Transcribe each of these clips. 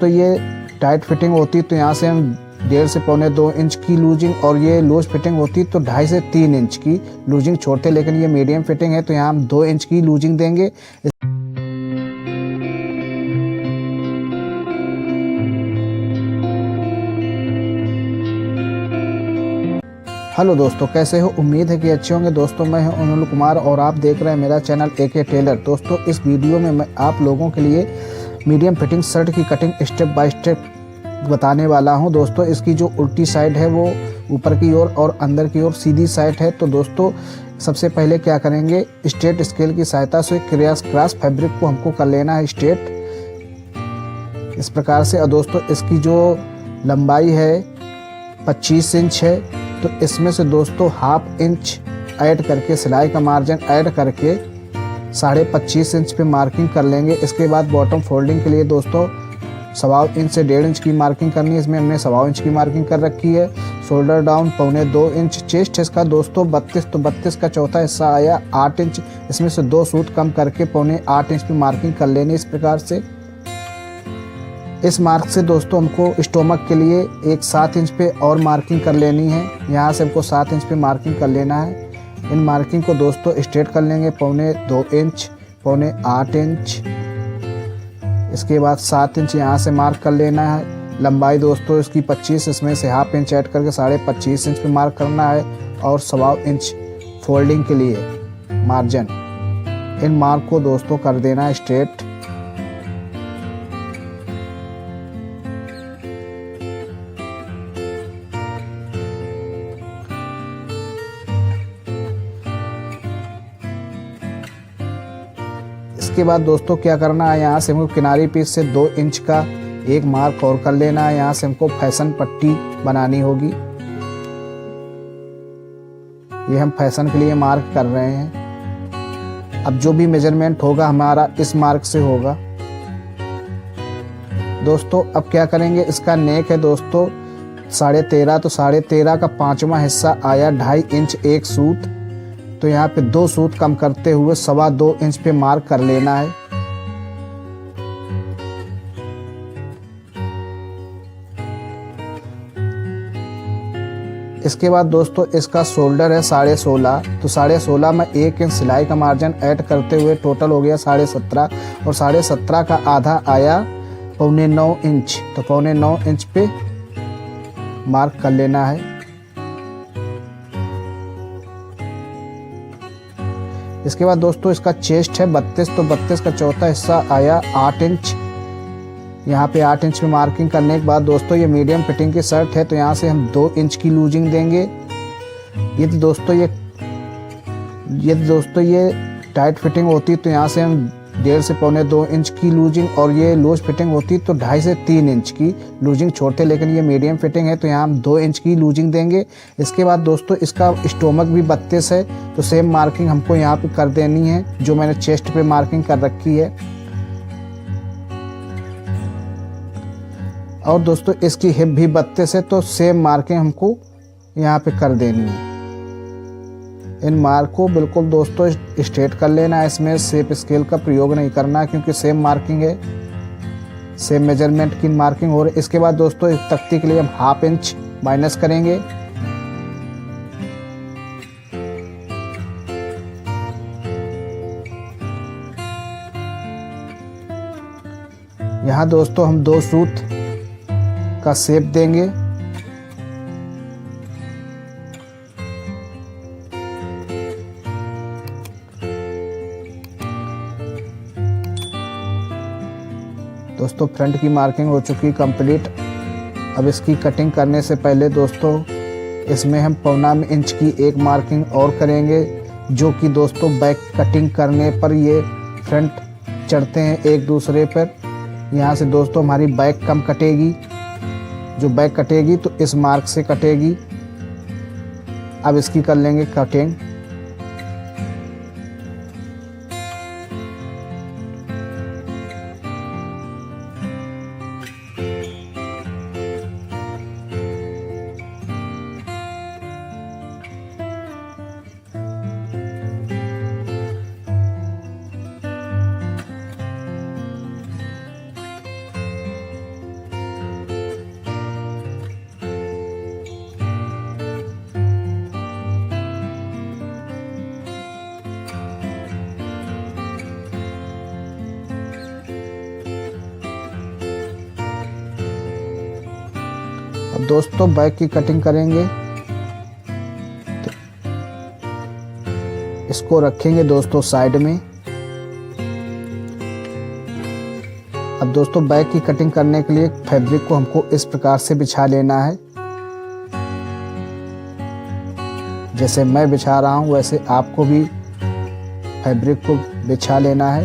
दोस्तों ये tight fitting होती तो यहाँ से हम 1.5 से 1.25 की लूजिंग, और ये लूज फिटिंग होती तो 2.5 से 3 इंच की लूजिंग छोड़ते, लेकिन ये मीडियम फिटिंग है तो यहाँ हम 2 इंच की लूजिंग देंगे। हेलो दोस्तों, कैसे हो? उम्मीद है कि अच्छे होंगे। दोस्तों मैं हूं अनिल कुमार और आप देख रहे हैं मेरा चैनल एके टेलर। दोस्तों इस वीडियो में मैं आप लोगों के लिए मीडियम फिटिंग शर्ट की कटिंग स्टेप बाय स्टेप बताने वाला हूं। दोस्तों इसकी जो उल्टी साइड है वो ऊपर की ओर और अंदर की ओर सीधी साइड है। तो दोस्तों सबसे पहले क्या करेंगे, स्ट्रेट स्केल की सहायता से क्रॉस फैब्रिक को हमको कर लेना है स्ट्रेट, इस प्रकार से। और दोस्तों इसकी जो लंबाई है 25 इंच है, तो इसमें से दोस्तों 1/2 इंच ऐड करके, सिलाई का मार्जिन ऐड करके 25.5 इंच पे मार्किंग कर लेंगे। इसके बाद बॉटम फोल्डिंग के लिए दोस्तों 1.25 इंच से 1.5 इंच की मार्किंग करनी है। इसमें हमने 1.25 इंच की मार्किंग कर रखी है। Shoulder down 2.25 inch. चेस्ट इसका दोस्तों 32, तो 32 का चौथा हिस्सा आया 8 इंच। इसमें से 2 सूत कम करके 7.25 इंच पे मार्किंग कर लेनी इस प्रकार से। इस मार्क से दोस्तों हमको स्टोमक के लिए एक 7 इंच पे और मार्किंग कर लेनी है। यहाँ से हमको 7 इंच पे मार्किंग कर लेना है। इन मार्किंग को दोस्तों स्ट्रेट कर लेंगे 2.25 इंच, 8.25 इंच। इसके बाद 7 इंच यहाँ से मार्क कर लेना है। लंबाई दोस्तों इसकी 25, इसमें से 1/2 इंच ऐड करके 25.5 इंच पे मार्क करना है। और 1.25 इंच फोल्डिंग के लिए मार्जिन। इन मार्क को दोस्तों कर देना है स्ट्रेट। इसके बाद दोस्तों क्या करना है, यहाँ से हमको किनारी पीस से 2 इंच का एक मार्क और कर लेना है। यहाँ से हमको फैशन पट्टी बनानी होगी। ये हम फैशन के लिए मार्क कर रहे हैं। अब जो भी मेजरमेंट होगा हमारा इस मार्क से होगा। दोस्तों अब क्या करेंगे, इसका नेक है दोस्तों 13.5, तो 13.5 का 5वां हिस्सा आया 2.5 इंच एक सूत। तो यहाँ पे 2 सूत कम करते हुए 2.25 इंच पे मार्क कर लेना है। इसके बाद दोस्तों इसका शोल्डर है 16.5, तो 16.5 में 1 इंच सिलाई का मार्जिन ऐड करते हुए टोटल हो गया 17.5, और 17.5 का आधा आया 9.25 इंच। तो 9.25 इंच पे मार्क कर लेना है। इसके बाद दोस्तों इसका चेस्ट है 32, तो 32 का चौथा हिस्सा आया 8 इंच। यहाँ पे 8 इंच में मार्किंग करने के बाद दोस्तों ये मीडियम फिटिंग की शर्ट है, तो यहाँ से हम 2 इंच की लूजिंग देंगे। ये दोस्तों ये टाइट फिटिंग होती तो यहाँ से हम 1.5 से 2.25 इंच की लूजिंग, और ये लूज फिटिंग होती तो 2.5 से 3 इंच की लूजिंग छोड़ते, लेकिन ये मीडियम फिटिंग है तो यहाँ हम 2 इंच की लूजिंग देंगे। इसके बाद दोस्तों इसका स्टोमक भी 32 है, तो सेम मार्किंग हमको यहाँ पे कर देनी है जो मैंने चेस्ट पे मार्किंग कर रखी है। और दोस्तों इसकी हिप भी 32 है, तो सेम मार्किंग हमको यहाँ पे कर देनी है। इन मार्क को बिल्कुल दोस्तों स्ट्रेट कर लेना है। इसमें शेप स्केल का प्रयोग नहीं करना है क्योंकि सेम मार्किंग है, सेम मेजरमेंट की मार्किंग हो रही है। इसके बाद दोस्तों इस तख्ती के लिए हम 1/2 इंच माइनस करेंगे। यहाँ दोस्तों हम 2 सूत का शेप देंगे। दोस्तों फ्रंट की मार्किंग हो चुकी कंप्लीट। अब इसकी कटिंग करने से पहले दोस्तों इसमें हम 1.25 इंच की एक मार्किंग और करेंगे, जो कि दोस्तों बैक कटिंग करने पर ये फ्रंट चढ़ते हैं एक दूसरे पर। यहाँ से दोस्तों हमारी बैक कम कटेगी, जो बैक कटेगी तो इस मार्क से कटेगी। अब इसकी कर लेंगे कटिंग। अब दोस्तों बैक की कटिंग करेंगे तो इसको रखेंगे दोस्तों साइड में। अब दोस्तों बैक की कटिंग करने के लिए फैब्रिक को हमको इस प्रकार से बिछा लेना है। जैसे मैं बिछा रहा हूँ वैसे आपको भी फैब्रिक को बिछा लेना है।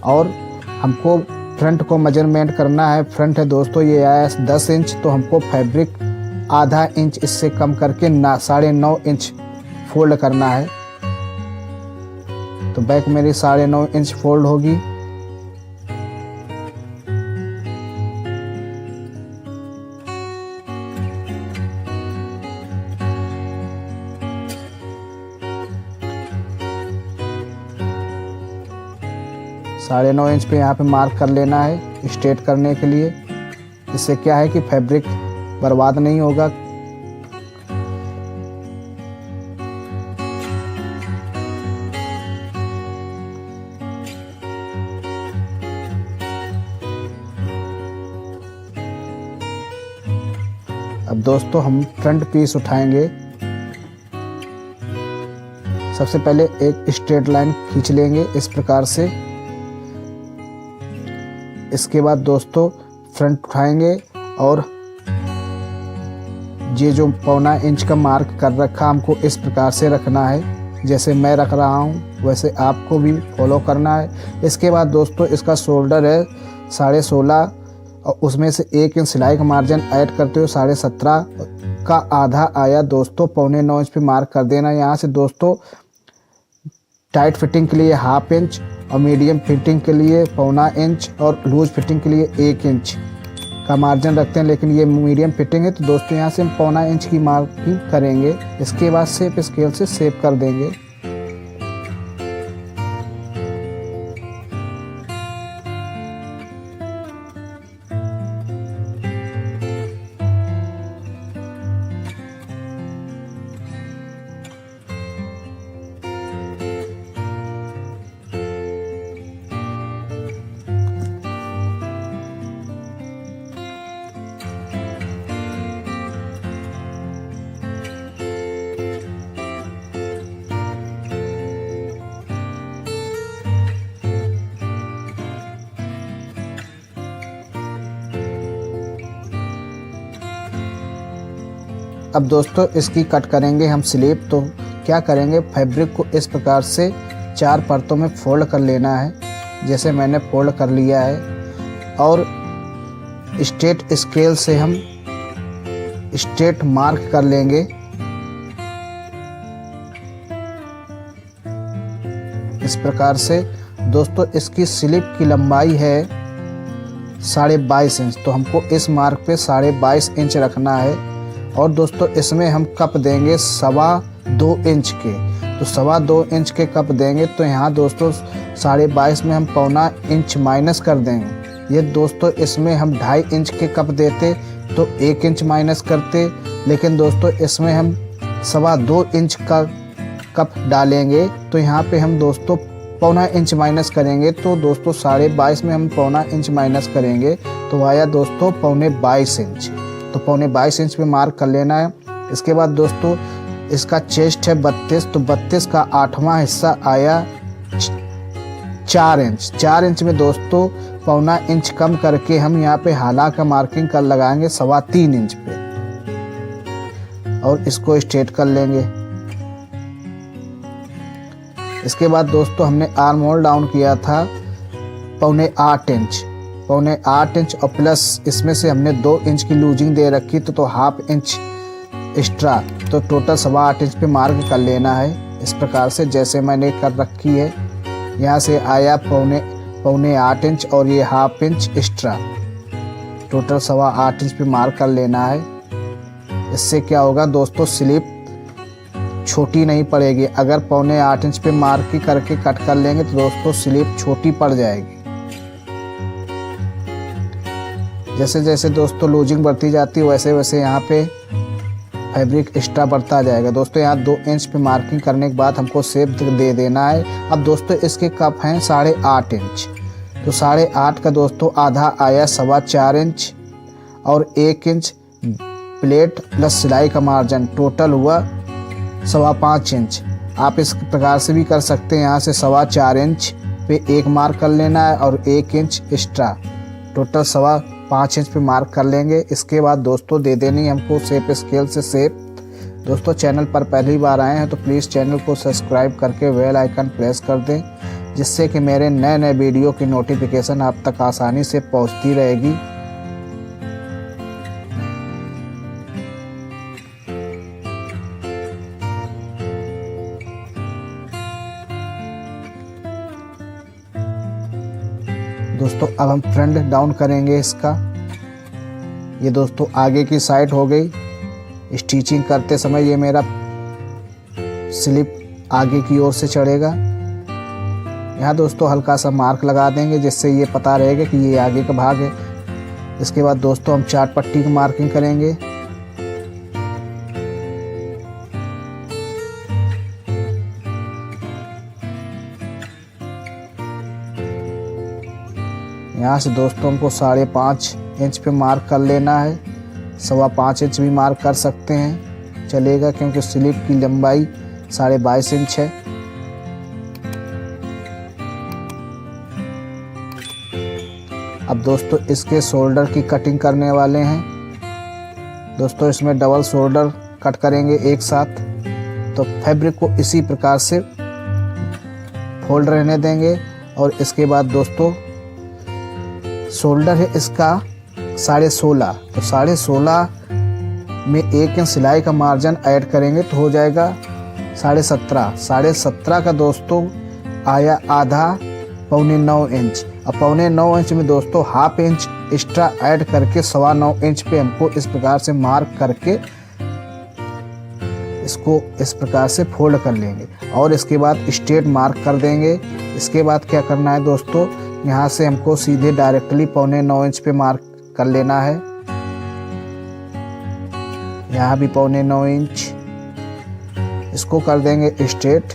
और हमको फ्रंट को मेजरमेंट करना है। फ्रंट है दोस्तों ये आया 10 इंच, तो हमको फैब्रिक आधा इंच इससे कम करके 9.5 इंच फोल्ड करना है। तो बैक मेरी 9.5 इंच फोल्ड होगी। साढ़े 9 इंच पे यहाँ पे मार्क कर लेना है स्ट्रेट करने के लिए। इससे क्या है कि फैब्रिक बर्बाद नहीं होगा। अब दोस्तों हम फ्रंट पीस उठाएंगे। सबसे पहले एक स्ट्रेट लाइन खींच लेंगे इस प्रकार से। इसके बाद दोस्तों फ्रंट उठाएंगे और ये जो 1.25 इंच का मार्क कर रखा हमको इस प्रकार से रखना है। जैसे मैं रख रहा हूँ वैसे आपको भी फॉलो करना है। इसके बाद दोस्तों इसका शोल्डर है 16.5 और उसमें से 1 इंच सिलाई का मार्जिन ऐड करते हुए 17.5 का आधा आया दोस्तों 8.25 इंच पे मार्क कर देना। यहाँ से दोस्तों टाइट फिटिंग के लिए 1/2 इंच और मीडियम फिटिंग के लिए 1.25 इंच और लूज फिटिंग के लिए 1 इंच का मार्जिन रखते हैं। लेकिन ये मीडियम फिटिंग है तो दोस्तों यहाँ से हम 1.25 इंच की मार्किंग करेंगे। इसके बाद शेप स्केल से शेप कर देंगे। अब दोस्तों इसकी कट करेंगे हम स्लीव। तो क्या करेंगे, फैब्रिक को इस प्रकार से 4 परतों में फोल्ड कर लेना है जैसे मैंने फोल्ड कर लिया है। और स्ट्रेट स्केल से हम स्ट्रेट मार्क कर लेंगे। इस प्रकार से दोस्तों इसकी स्लीव की लंबाई है 22.5 इंच, तो हमको इस मार्क पे 22.5 इंच रखना है। और दोस्तों इसमें हम कप देंगे 2.25 इंच के। तो 2.25 इंच के कप देंगे तो यहाँ दोस्तों 22.5 में हम 1.25 इंच माइनस कर देंगे। ये दोस्तों इसमें हम 2.5 इंच के कप देते तो 1 इंच माइनस करते। लेकिन दोस्तों इसमें हम 2.25 इंच का कप डालेंगे तो यहाँ पे हम दोस्तों 1.25 इंच माइनस करेंगे। तो दोस्तों 22.5 में हम 1.25 इंच माइनस करेंगे तो आया दोस्तों 22.25 इंच। तो 22.25 इंच पे मार्क कर लेना है। इसके बाद दोस्तों इसका चेस्ट है 32, तो 32 का 8वां हिस्सा आया 4 इंच। 4 इंच में दोस्तों 1.25 इंच कम करके हम यहाँ पे हाला का मार्किंग कर लगाएंगे 3.25 इंच पे और इसको स्ट्रेट कर लेंगे। इसके बाद दोस्तों हमने आर्म होल डाउन किया था 8.25 इंच। 8.25 इंच और प्लस इसमें से हमने 2 इंच की लूजिंग दे रखी तो 1/2 इंच एक्स्ट्रा, तो टोटल 8.25 इंच पे मार्क कर लेना है। इस प्रकार से जैसे मैंने कर रखी है। यहाँ से आया 8.25 इंच और ये 1/2 इंच एक्स्ट्रा, टोटल 8.25 इंच पे मार्क कर लेना है। इससे क्या होगा दोस्तों, स्लीव छोटी नहीं पड़ेगी। अगर 8.25 इंच पे मार्क करके कट कर लेंगे तो दोस्तों स्लीव छोटी पड़ जाएगी। जैसे जैसे दोस्तों लूजिंग बढ़ती जाती है वैसे वैसे यहाँ पे फैब्रिक एक्स्ट्रा बढ़ता जाएगा। दोस्तों यहाँ 2 इंच पे मार्किंग करने के बाद हमको शेप दे देना है। अब दोस्तों इसके कप हैं 8.5 इंच, तो 8.5 का दोस्तों आधा आया 4.25 इंच और 1 इंच प्लेट प्लस सिलाई का मार्जिन टोटल हुआ 5.25 इंच। आप इस प्रकार से भी कर सकते हैं, यहाँ से 4.25 इंच पे एक मार्क कर लेना है और 1 इंच एक्स्ट्रा, टोटल 5.25 इंच पे मार्क कर लेंगे। इसके बाद दोस्तों दे देनी हमको शेप स्केल से शेप। दोस्तों चैनल पर पहली बार आए हैं तो प्लीज़ चैनल को सब्सक्राइब करके बेल आइकन प्रेस कर दें, जिससे कि मेरे नए नए वीडियो की नोटिफिकेशन आप तक आसानी से पहुंचती रहेगी। दोस्तों अब हम फ्रंट डाउन करेंगे इसका। ये दोस्तों आगे की साइड हो गई। स्टिचिंग करते समय ये मेरा स्लिप आगे की ओर से चढ़ेगा। यहाँ दोस्तों हल्का सा मार्क लगा देंगे, जिससे ये पता रहेगा कि ये आगे का भाग है। इसके बाद दोस्तों हम 4 पट्टी की मार्किंग करेंगे। यहाँ से दोस्तों हमको 5.5 इंच पे मार्क कर लेना है। 5.25 इंच भी मार्क कर सकते हैं, चलेगा, क्योंकि स्लीव की लंबाई 22.5 इंच है। अब दोस्तों इसके शोल्डर की कटिंग करने वाले हैं। दोस्तों इसमें डबल शोल्डर कट करेंगे एक साथ। तो फैब्रिक को इसी प्रकार से फोल्ड रहने देंगे। और इसके बाद दोस्तों शोल्डर है इसका 16.5, तो 16.5 में 1 इंच सिलाई का मार्जिन ऐड करेंगे तो हो जाएगा 17.5। 17.5 का दोस्तों आया आधा, 8.25 इंच। अब 8.25 इंच में दोस्तों 1/2 इंच एक्स्ट्रा ऐड करके 9.25 इंच पे हमको इस प्रकार से मार्क करके इसको इस प्रकार से फोल्ड कर लेंगे और इसके बाद स्ट्रेट मार्क कर देंगे। इसके बाद क्या करना है दोस्तों, यहाँ से हमको सीधे डायरेक्टली 8.25 इंच पे मार्क कर लेना है। यहाँ भी 8.25 इंच, इसको कर देंगे स्ट्रेट।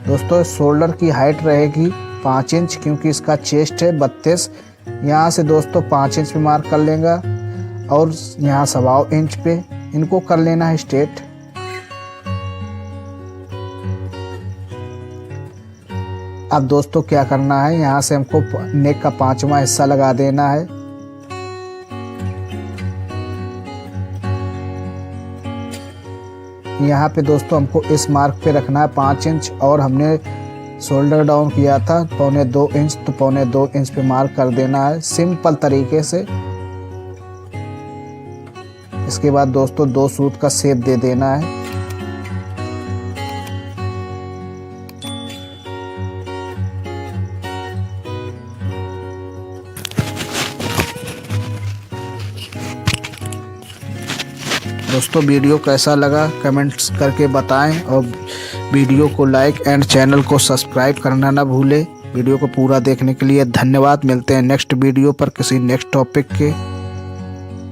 दोस्तों शोल्डर की हाइट रहेगी 5 इंच, क्योंकि इसका चेस्ट है 32। यहाँ से दोस्तों 5 इंच पे मार्क कर लेगा और यहाँ 1.25 इंच पे इनको कर लेना है स्ट्रेट। अब दोस्तों क्या करना है, यहाँ से हमको नेक का 5वां हिस्सा लगा देना है। यहाँ पे दोस्तों हमको इस मार्क पे रखना है 5 इंच और हमने शोल्डर डाउन किया था 2.25 इंच, तो 2.25 इंच पे मार्क कर देना है सिंपल तरीके से। इसके बाद दोस्तों 2 सूत का शेप दे देना है। दोस्तों वीडियो कैसा लगा कमेंट्स करके बताएं और वीडियो को लाइक एंड चैनल को सब्सक्राइब करना ना भूलें। वीडियो को पूरा देखने के लिए धन्यवाद। मिलते हैं नेक्स्ट वीडियो पर किसी नेक्स्ट टॉपिक के।